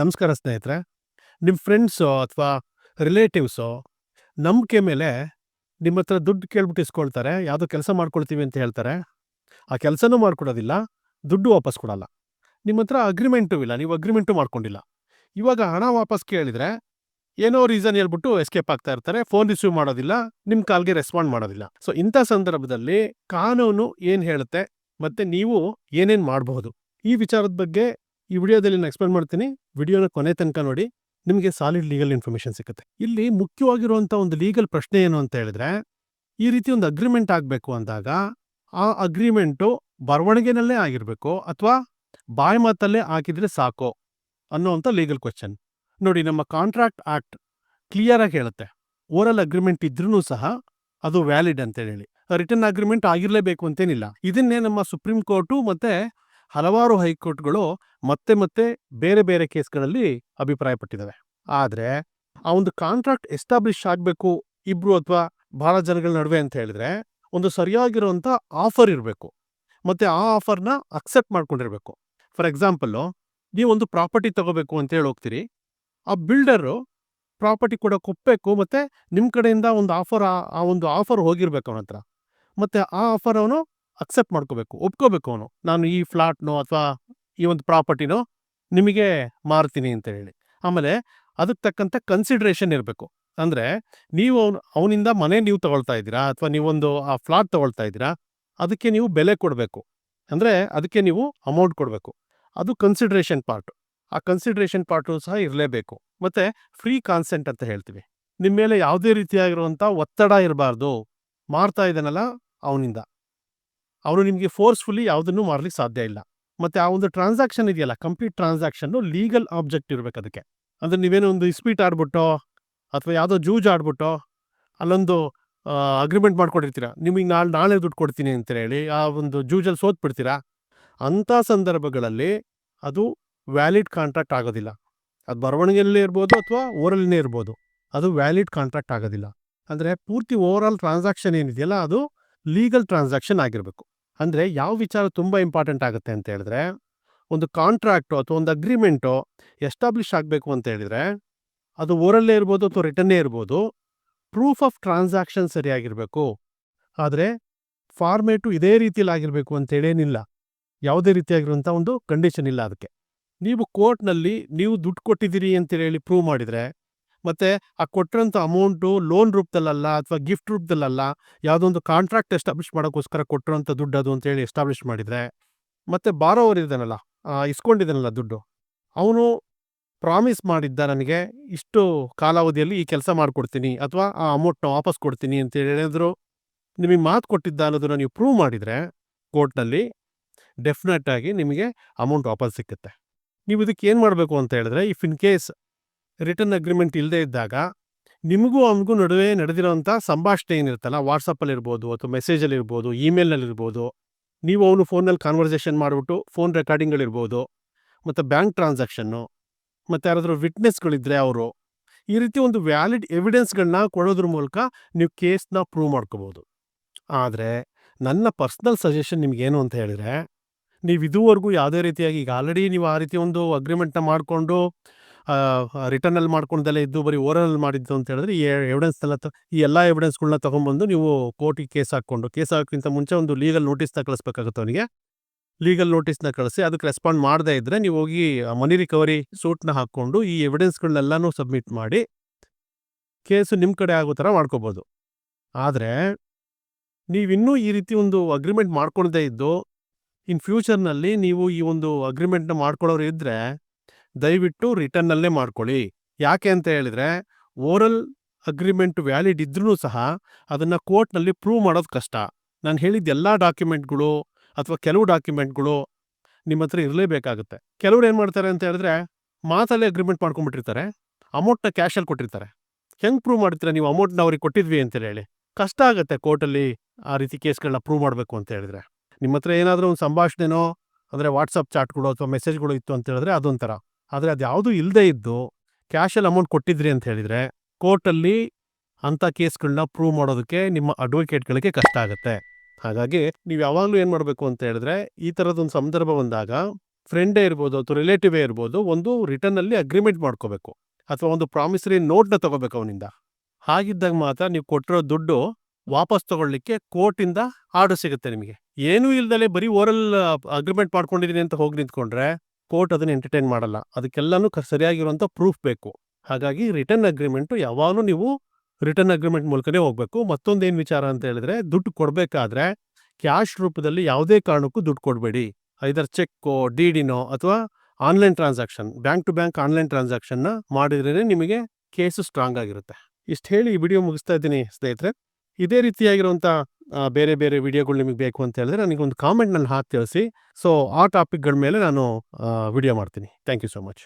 ನಮಸ್ಕಾರ ಸ್ನೇಹಿತರೆ. ನಿಮ್ಮ ಫ್ರೆಂಡ್ಸೋ ಅಥವಾ ರಿಲೇಟಿವ್ಸೋ ನಂಬಿಕೆ ಮೇಲೆ ನಿಮ್ಮ ಹತ್ರ ದುಡ್ಡು ಕೇಳ್ಬಿಟ್ಟು ಇಸ್ಕೊಳ್ತಾರೆ. ಯಾವುದೋ ಕೆಲಸ ಮಾಡ್ಕೊಡ್ತೀವಿ ಅಂತ ಹೇಳ್ತಾರೆ. ಆ ಕೆಲಸನೂ ಮಾಡ್ಕೊಡೋದಿಲ್ಲ, ದುಡ್ಡು ವಾಪಸ್ ಕೊಡಲ್ಲ. ನಿಮ್ಮ ಹತ್ರ ಅಗ್ರಿಮೆಂಟೂ ಇಲ್ಲ, ನೀವು ಅಗ್ರಿಮೆಂಟು ಮಾಡ್ಕೊಂಡಿಲ್ಲ. ಇವಾಗ ಹಣ ವಾಪಸ್ ಕೇಳಿದರೆ ಏನೋ ರೀಸನ್ ಹೇಳ್ಬಿಟ್ಟು ಎಸ್ಕೇಪ್ ಆಗ್ತಾ ಇರ್ತಾರೆ. ಫೋನ್ ರಿಸೀವ್ ಮಾಡೋದಿಲ್ಲ, ನಿಮ್ಮ ಕಾಲ್ಗೆ ರೆಸ್ಪಾಂಡ್ ಮಾಡೋದಿಲ್ಲ. ಸೊ ಇಂಥ ಸಂದರ್ಭದಲ್ಲಿ ಕಾನೂನು ಏನು ಹೇಳುತ್ತೆ ಮತ್ತು ನೀವು ಏನೇನು ಮಾಡಬಹುದು, ಈ ವಿಚಾರದ ಬಗ್ಗೆ ಈ ವಿಡಿಯೋದಲ್ಲಿ ನಾನು ಎಕ್ಸ್ಪ್ಲೇನ್ ಮಾಡ್ತೀನಿ. ವಿಡಿಯೋನ ಕೊನೆ ತನಕ ನೋಡಿ, ನಿಮಗೆ ಸಾಲಿಡ್ ಲೀಗಲ್ ಇನ್ಫಾರ್ಮೇಷನ್ ಸಿಗುತ್ತೆ. ಇಲ್ಲಿ ಮುಖ್ಯವಾಗಿರುವಂಥ ಒಂದು ಲೀಗಲ್ ಪ್ರಶ್ನೆ ಏನು ಅಂತ ಹೇಳಿದ್ರೆ, ಈ ರೀತಿ ಒಂದು ಅಗ್ರಿಮೆಂಟ್ ಆಗಬೇಕು ಅಂದಾಗ ಆ ಅಗ್ರಿಮೆಂಟು ಬರವಣಿಗೆನಲ್ಲೇ ಆಗಿರಬೇಕು ಅಥವಾ ಬಾಯಿ ಮಾತಲ್ಲೇ ಹಾಕಿದ್ರೆ ಸಾಕೋ ಅನ್ನೋವಂಥ ಲೀಗಲ್ ಕ್ವೆಶ್ಚನ್. ನೋಡಿ, ನಮ್ಮ ಕಾಂಟ್ರಾಕ್ಟ್ ಆಕ್ಟ್ ಕ್ಲಿಯರ್ ಆಗಿ ಹೇಳುತ್ತೆ, ಓರಲ್ ಅಗ್ರಿಮೆಂಟ್ ಇದ್ರೂ ಸಹ ಅದು ವ್ಯಾಲಿಡ್ ಅಂತ ಹೇಳಿ. ರಿಟರ್ನ್ ಅಗ್ರಿಮೆಂಟ್ ಆಗಿರಲೇಬೇಕು ಅಂತೇನಿಲ್ಲ. ಇದನ್ನೇ ನಮ್ಮ ಸುಪ್ರೀಂ ಕೋರ್ಟು ಮತ್ತೆ ಹಲವಾರು ಹೈಕೋರ್ಟ್ಗಳು ಮತ್ತೆ ಮತ್ತೆ ಬೇರೆ ಬೇರೆ ಕೇಸ್ಗಳಲ್ಲಿ ಅಭಿಪ್ರಾಯಪಟ್ಟಿದ್ದಾವೆ. ಆದರೆ ಆ ಒಂದು ಕಾಂಟ್ರಾಕ್ಟ್ ಎಸ್ಟಾಬ್ಲಿಷ್ ಆಗಬೇಕು ಇಬ್ರು ಅಥವಾ ಬಹಳ ಜನಗಳ ನಡುವೆ ಅಂತ ಹೇಳಿದ್ರೆ, ಒಂದು ಸರಿಯಾಗಿರುವಂಥ ಆಫರ್ ಇರಬೇಕು ಮತ್ತೆ ಆ ಆಫರ್ನ ಅಕ್ಸೆಪ್ಟ್ ಮಾಡ್ಕೊಂಡಿರ್ಬೇಕು. ಫಾರ್ ಎಕ್ಸಾಂಪಲ್ಲು, ನೀವೊಂದು ಪ್ರಾಪರ್ಟಿ ತಗೋಬೇಕು ಅಂತ ಹೇಳಿ ಹೋಗ್ತೀರಿ. ಆ ಬಿಲ್ಡರು ಪ್ರಾಪರ್ಟಿ ಕೊಡೋಕೆ ಒಪ್ಪಬೇಕು ಮತ್ತು ನಿಮ್ಮ ಕಡೆಯಿಂದ ಒಂದು ಆಫರ್, ಆ ಒಂದು ಆಫರ್ ಹೋಗಿರ್ಬೇಕು ಅವನ ಹತ್ರ. ಮತ್ತು ಆ ಆಫರ್ ಅವನು ಅಕ್ಸೆಪ್ಟ್ ಮಾಡ್ಕೋಬೇಕು, ಒಪ್ಕೋಬೇಕು ಅವನು. ನಾನು ಈ ಫ್ಲಾಟ್ನೋ ಅಥವಾ ಈ ಒಂದು ಪ್ರಾಪರ್ಟಿನೋ ನಿಮಗೆ ಮಾರ್ತೀನಿ ಅಂತ ಹೇಳಿ. ಆಮೇಲೆ ಅದಕ್ಕೆ ತಕ್ಕಂಥ ಕನ್ಸಿಡ್ರೇಷನ್ ಇರಬೇಕು. ಅಂದರೆ ನೀವು ಅವನಿಂದ ಮನೆ ನೀವು ತಗೊಳ್ತಾ ಇದ್ದೀರಾ ಅಥವಾ ನೀವೊಂದು ಆ ಫ್ಲಾಟ್ ತಗೊಳ್ತಾ ಇದ್ದೀರಾ, ಅದಕ್ಕೆ ನೀವು ಬೆಲೆ ಕೊಡಬೇಕು. ಅಂದರೆ ಅದಕ್ಕೆ ನೀವು ಅಮೌಂಟ್ ಕೊಡಬೇಕು. ಅದು ಕನ್ಸಿಡ್ರೇಷನ್ ಪಾರ್ಟು. ಆ ಕನ್ಸಿಡ್ರೇಷನ್ ಪಾರ್ಟು ಸಹ ಇರಲೇಬೇಕು. ಮತ್ತು ಫ್ರೀ ಕಾನ್ಸೆಂಟ್ ಅಂತ ಹೇಳ್ತೀವಿ. ನಿಮ್ಮ ಮೇಲೆ ಯಾವುದೇ ರೀತಿಯಾಗಿರುವಂಥ ಒತ್ತಡ ಇರಬಾರ್ದು. ಮಾರ್ತಾ ಇದ್ದಾನಲ್ಲ ಅವನಿಂದ, ಅವನು ನಿಮಗೆ ಫೋರ್ಸ್ಫುಲಿ ಯಾವುದನ್ನು ಮಾರ್ಲಿಕ್ಕೆ ಸಾಧ್ಯ ಇಲ್ಲ. ಮತ್ತು ಆ ಒಂದು ಟ್ರಾನ್ಸಾಕ್ಷನ್ ಇದೆಯಲ್ಲ, ಕಂಪ್ಲೀಟ್ ಟ್ರಾನ್ಸಾಕ್ಷನ್ನು ಲೀಗಲ್ ಆಬ್ಜೆಕ್ಟ್ ಇರಬೇಕು ಅದಕ್ಕೆ. ಅಂದರೆ ನೀವೇನೋ ಒಂದು ಇಸ್ಪೀಟ್ ಆಡ್ಬಿಟ್ಟೋ ಅಥವಾ ಯಾವುದೋ ಜೂಜ್ ಆಡ್ಬಿಟ್ಟೋ ಅಲ್ಲೊಂದು ಅಗ್ರಿಮೆಂಟ್ ಮಾಡ್ಕೊಂಡಿರ್ತೀರ, ನಿಮಗೆ ನಾಳೆ ದುಡ್ಡು ಕೊಡ್ತೀನಿ ಅಂತ ಹೇಳಿ ಆ ಒಂದು ಜೂಜಲ್ಲಿ ಸೋತ್ಬಿಡ್ತೀರಾ. ಅಂಥ ಸಂದರ್ಭಗಳಲ್ಲಿ ಅದು ವ್ಯಾಲಿಡ್ ಕಾಂಟ್ರಾಕ್ಟ್ ಆಗೋದಿಲ್ಲ. ಅದು ಬರವಣಿಗೆಯಲ್ಲೇ ಇರ್ಬೋದು ಅಥವಾ ಓರಲ್ನೇ ಇರ್ಬೋದು, ಅದು ವ್ಯಾಲಿಡ್ ಕಾಂಟ್ರಾಕ್ಟ್ ಆಗೋದಿಲ್ಲ. ಅಂದರೆ ಪೂರ್ತಿ ಓವರಾಲ್ ಟ್ರಾನ್ಸಾಕ್ಷನ್ ಏನಿದೆಯಲ್ಲ ಅದು ಲೀಗಲ್ ಟ್ರಾನ್ಸಾಕ್ಷನ್ ಆಗಿರಬೇಕು. ಅಂದರೆ ಯಾವ ವಿಚಾರ ತುಂಬ ಇಂಪಾರ್ಟೆಂಟ್ ಆಗುತ್ತೆ ಅಂತ ಹೇಳಿದ್ರೆ, ಒಂದು ಕಾಂಟ್ರಾಕ್ಟು ಅಥವಾ ಒಂದು ಅಗ್ರಿಮೆಂಟು ಎಸ್ಟಾಬ್ಲಿಷ್ ಆಗಬೇಕು ಅಂತ ಹೇಳಿದರೆ ಅದು ಓರಲ್ಲೇ ಇರ್ಬೋದು ಅಥವಾ ರಿಟನ್ನೇ ಇರ್ಬೋದು, ಪ್ರೂಫ್ ಆಫ್ ಟ್ರಾನ್ಸಾಕ್ಷನ್ ಸರಿಯಾಗಿರಬೇಕು. ಆದರೆ ಫಾರ್ಮೇಟು ಇದೇ ರೀತಿಯಲ್ಲಿ ಆಗಿರಬೇಕು ಅಂತೇಳೇನಿಲ್ಲ. ಯಾವುದೇ ರೀತಿಯಾಗಿರುವಂಥ ಒಂದು ಕಂಡೀಷನ್ ಇಲ್ಲ ಅದಕ್ಕೆ. ನೀವು ಕೋರ್ಟ್ನಲ್ಲಿ ನೀವು ದುಡ್ಡು ಕೊಟ್ಟಿದ್ದೀರಿ ಅಂತೇಳಿ ಪ್ರೂವ್ ಮಾಡಿದರೆ, ಮತ್ತು ಆ ಕೊಟ್ಟಿರೋಂಥ ಅಮೌಂಟು ಲೋನ್ ರೂಪದಲ್ಲಲ್ಲ ಅಥವಾ ಗಿಫ್ಟ್ ರೂಪದಲ್ಲಲ್ಲ, ಯಾವುದೋ ಒಂದು ಕಾಂಟ್ರಾಕ್ಟ್ ಎಸ್ಟಾಬ್ಲಿಷ್ ಮಾಡೋಕ್ಕೋಸ್ಕರ ಕೊಟ್ಟಿರೋಂಥ ದುಡ್ಡು ಅದು ಅಂತೇಳಿ ಎಸ್ಟಾಬ್ಲಿಷ್ ಮಾಡಿದರೆ, ಮತ್ತು ಬಾರೋವರ್ ಇದ್ದಾನಲ್ಲ, ಇಸ್ಕೊಂಡಿದ್ದಾನಲ್ಲ ದುಡ್ಡು, ಅವನು ಪ್ರಾಮಿಸ್ ಮಾಡಿದ್ದ ನನಗೆ ಇಷ್ಟು ಕಾಲಾವಧಿಯಲ್ಲಿ ಈ ಕೆಲಸ ಮಾಡಿಕೊಡ್ತೀನಿ ಅಥವಾ ಆ ಅಮೌಂಟ್ನ ವಾಪಸ್ ಕೊಡ್ತೀನಿ ಅಂತೇಳಿ ಏನಾದರೂ ನಿಮಗೆ ಮಾತು ಕೊಟ್ಟಿದ್ದ ಅನ್ನೋದನ್ನು ನೀವು ಪ್ರೂವ್ ಮಾಡಿದರೆ ಕೋರ್ಟ್ನಲ್ಲಿ ಡೆಫಿನೆಟ್ ಆಗಿ ನಿಮಗೆ ಅಮೌಂಟ್ ವಾಪಸ್ ಸಿಕ್ಕುತ್ತೆ. ನೀವು ಇದಕ್ಕೆ ಏನು ಮಾಡಬೇಕು ಅಂತ ಹೇಳಿದ್ರೆ, if in case return agreement ಇಲ್ಲದೇ ಇದ್ದಾಗ ನಿಮಗೂ ಅವನಿಗೂ ನಡುವೆ ನಡೆದಿರೋಂಥ ಸಂಭಾಷಣೆ ಏನಿರುತ್ತಲ್ಲ, ವಾಟ್ಸಪ್ಪಲ್ಲಿರ್ಬೋದು ಅಥವಾ ಮೆಸೇಜಲ್ಲಿರ್ಬೋದು, ಇಮೇಲ್ನಲ್ಲಿರ್ಬೋದು, ನೀವು ಅವನು ಫೋನಲ್ಲಿ ಕಾನ್ವರ್ಸೇಷನ್ ಮಾಡಿಬಿಟ್ಟು ಫೋನ್ ರೆಕಾರ್ಡಿಂಗ್ಗಳಿರ್ಬೋದು, ಮತ್ತು ಬ್ಯಾಂಕ್ ಟ್ರಾನ್ಸಾಕ್ಷನ್ನು, ಮತ್ತು ಯಾರಾದರೂ ವಿಟ್ನೆಸ್ಗಳಿದ್ದರೆ ಅವರು, ಈ ರೀತಿ ಒಂದು ವ್ಯಾಲಿಡ್ ಎವಿಡೆನ್ಸ್ಗಳನ್ನ ಕೊಡೋದ್ರ ಮೂಲಕ ನೀವು ಕೇಸ್ನ ಪ್ರೂವ್ ಮಾಡ್ಕೋಬೋದು. ಆದರೆ ನನ್ನ ಪರ್ಸ್ನಲ್ ಸಜೆಷನ್ ನಿಮಗೇನು ಅಂತ ಹೇಳಿದರೆ, ನೀವು ಇದುವರೆಗೂ ಯಾವುದೇ ರೀತಿಯಾಗಿ, ಈಗ ಆಲ್ರೆಡಿ ನೀವು ಆ ರೀತಿ ಒಂದು ಅಗ್ರಿಮೆಂಟ್ನ ಮಾಡಿಕೊಂಡು ರಿಟರ್ನಲ್ಲಿ ಮಾಡ್ಕೊಂಡಲ್ಲೇ ಇದ್ದು ಬರೀ ಓರಲ್ ಮಾಡಿದ್ದು ಅಂತ ಹೇಳಿದ್ರೆ, ಈ ಎಲ್ಲ ಎವಿಡೆನ್ಸ್ಗಳನ್ನ ತೊಗೊಂಬಂದು ನೀವು ಕೋರ್ಟಿಗೆ ಕೇಸ್ ಹಾಕೋಕ್ಕಿಂತ ಮುಂಚೆ ಒಂದು ಲೀಗಲ್ ನೋಟಿಸ್ನ ಕಳಿಸ್ಬೇಕಾಗುತ್ತೆ ಅವನಿಗೆ. ಲೀಗಲ್ ನೋಟಿಸ್ನ ಕಳಿಸಿ ಅದಕ್ಕೆ ರೆಸ್ಪಾಂಡ್ ಮಾಡದೇ ಇದ್ದರೆ ನೀವು ಹೋಗಿ ಮನಿ ರಿಕವರಿ ಸೂಟ್ನ ಹಾಕ್ಕೊಂಡು ಈ ಎವಿಡೆನ್ಸ್ಗಳನ್ನೆಲ್ಲನೂ ಸಬ್ಮಿಟ್ ಮಾಡಿ ಕೇಸು ನಿಮ್ಮ ಕಡೆ ಆಗೋ ಥರ ಮಾಡ್ಕೋಬೋದು. ಆದರೆ ನೀವಿನ್ನೂ ಈ ರೀತಿ ಒಂದು ಅಗ್ರಿಮೆಂಟ್ ಮಾಡ್ಕೊಳ್ದೇ ಇದ್ದು ಇನ್ ಫ್ಯೂಚರ್ನಲ್ಲಿ ನೀವು ಈ ಒಂದು ಅಗ್ರಿಮೆಂಟ್ನ ಮಾಡ್ಕೊಳ್ಳೋರು ಇದ್ದರೆ ದಯವಿಟ್ಟು ರಿಟರ್ನಲ್ಲೇ ಮಾಡ್ಕೊಳ್ಳಿ. ಯಾಕೆ ಅಂತ ಹೇಳಿದರೆ, ಓರಲ್ ಅಗ್ರಿಮೆಂಟ್ ವ್ಯಾಲಿಡ್ ಇದ್ರೂ ಸಹ ಅದನ್ನು ಕೋರ್ಟ್ನಲ್ಲಿ ಪ್ರೂವ್ ಮಾಡೋದು ಕಷ್ಟ. ನಾನು ಹೇಳಿದ ಎಲ್ಲ ಡಾಕ್ಯುಮೆಂಟ್ಗಳು ಅಥವಾ ಕೆಲವು ಡಾಕ್ಯುಮೆಂಟ್ಗಳು ನಿಮ್ಮ ಹತ್ರ ಇರಲೇಬೇಕಾಗುತ್ತೆ. ಕೆಲವ್ರು ಏನು ಮಾಡ್ತಾರೆ ಅಂತ ಹೇಳಿದ್ರೆ, ಮಾತಲ್ಲೇ ಅಗ್ರಿಮೆಂಟ್ ಮಾಡ್ಕೊಂಡ್ಬಿಟ್ಟಿರ್ತಾರೆ, ಅಮೌಂಟ್ನ ಕ್ಯಾಶಲ್ಲಿ ಕೊಟ್ಟಿರ್ತಾರೆ. ಹೆಂಗೆ ಪ್ರೂವ್ ಮಾಡ್ತೀರಾ ನೀವು ಅಮೌಂಟ್ನ ಅವ್ರಿಗೆ ಕೊಟ್ಟಿದ್ವಿ ಅಂತೇಳಿ ಹೇಳಿ? ಕಷ್ಟ ಆಗುತ್ತೆ ಕೋರ್ಟಲ್ಲಿ ಆ ರೀತಿ ಕೇಸ್ಗಳನ್ನ ಪ್ರೂವ್ ಮಾಡಬೇಕು ಅಂತ ಹೇಳಿದ್ರೆ. ನಿಮ್ಮ ಹತ್ರ ಏನಾದರೂ ಒಂದು ಸಂಭಾಷಣೆನೋ ಅಂದರೆ ವಾಟ್ಸಪ್ ಚಾಟ್ಗಳು ಅಥವಾ ಮೆಸೇಜ್ಗಳು ಇತ್ತು ಅಂತ ಹೇಳಿದ್ರೆ ಅದೊಂಥರ. ಆದರೆ ಅದು ಯಾವುದೂ ಇಲ್ಲದೇ ಇದ್ದು ಕ್ಯಾಶಲ್ಲಿ ಅಮೌಂಟ್ ಕೊಟ್ಟಿದ್ರಿ ಅಂತ ಹೇಳಿದರೆ ಕೋರ್ಟಲ್ಲಿ ಅಂಥ ಕೇಸ್ಗಳನ್ನ ಪ್ರೂವ್ ಮಾಡೋದಕ್ಕೆ ನಿಮ್ಮ ಅಡ್ವೊಕೇಟ್ಗಳಿಗೆ ಕಷ್ಟ ಆಗುತ್ತೆ. ಹಾಗಾಗಿ ನೀವು ಯಾವಾಗಲೂ ಏನು ಮಾಡಬೇಕು ಅಂತ ಹೇಳಿದ್ರೆ, ಈ ಥರದೊಂದು ಸಂದರ್ಭ ಬಂದಾಗ ಫ್ರೆಂಡೇ ಇರ್ಬೋದು ಅಥವಾ ರಿಲೇಟಿವೇ ಇರ್ಬೋದು, ಒಂದು ರಿಟರ್ನಲ್ಲಿ ಅಗ್ರಿಮೆಂಟ್ ಮಾಡ್ಕೋಬೇಕು ಅಥವಾ ಒಂದು ಪ್ರಾಮಿಸರಿ ನೋಟ್ನ ತಗೋಬೇಕು ಅವನಿಂದ. ಹಾಗಿದ್ದಾಗ ಮಾತ್ರ ನೀವು ಕೊಟ್ಟಿರೋ ದುಡ್ಡು ವಾಪಸ್ ತಗೊಳ್ಳಿಕ್ಕೆ ಕೋರ್ಟಿಂದ ಆರ್ಡರ್ ಸಿಗುತ್ತೆ ನಿಮಗೆ. ಏನೂ ಇಲ್ದಲೆ ಬರೀ ಓರಲ್ ಅಗ್ರಿಮೆಂಟ್ ಮಾಡ್ಕೊಂಡಿದ್ದೀನಿ ಅಂತ ಹೋಗಿ ನಿಂತ್ಕೊಂಡ್ರೆ ಕೋರ್ಟ್ ಅದನ್ನ ಎಂಟರ್ಟೈನ್ ಮಾಡಲ್ಲ. ಅದಕ್ಕೆಲ್ಲನೂ ಸರಿಯಾಗಿರುವಂಥ ಪ್ರೂಫ್ ಬೇಕು. ಹಾಗಾಗಿ ರಿಟರ್ನ್ ಅಗ್ರಿಮೆಂಟು ಯಾವಾಗಲೂ ನೀವು ರಿಟರ್ನ್ ಅಗ್ರಿಮೆಂಟ್ ಮೂಲಕನೇ ಹೋಗಬೇಕು. ಮತ್ತೊಂದೇನು ವಿಚಾರ ಅಂತ ಹೇಳಿದ್ರೆ, ದುಡ್ಡು ಕೊಡಬೇಕಾದ್ರೆ ಕ್ಯಾಶ್ ರೂಪದಲ್ಲಿ ಯಾವುದೇ ಕಾರಣಕ್ಕೂ ದುಡ್ಡು ಕೊಡಬೇಡಿ. ಐದರ್ ಚೆಕ್ಕೋ, ಡಿ.ಡಿನೋ ಅಥವಾ online transaction, bank to bank online ಟ್ರಾನ್ಸಾಕ್ಷನ್ನ ಮಾಡಿದ್ರೇ ನಿಮಗೆ ಕೇಸು ಸ್ಟ್ರಾಂಗ್ ಆಗಿರುತ್ತೆ. ಇಷ್ಟು ಹೇಳಿ ಈ ವಿಡಿಯೋ ಮುಗಿಸ್ತಾ ಇದ್ದೀನಿ ಸ್ನೇಹಿತರೆ. ಇದೇ ರೀತಿಯಾಗಿರುವಂಥ ಬೇರೆ ಬೇರೆ ವಿಡಿಯೋಗಳು ನಿಮಗೆ ಬೇಕು ಅಂತ ಹೇಳಿದ್ರೆ ನನಗೊಂದು ಕಾಮೆಂಟ್ನಲ್ಲಿ ಹಾಕಿ ತಿಳಿಸಿ. ಸೊ ಆ ಟಾಪಿಕ್ಗಳ ಮೇಲೆ ನಾನು ವಿಡಿಯೋ ಮಾಡ್ತೀನಿ. Thank you so much.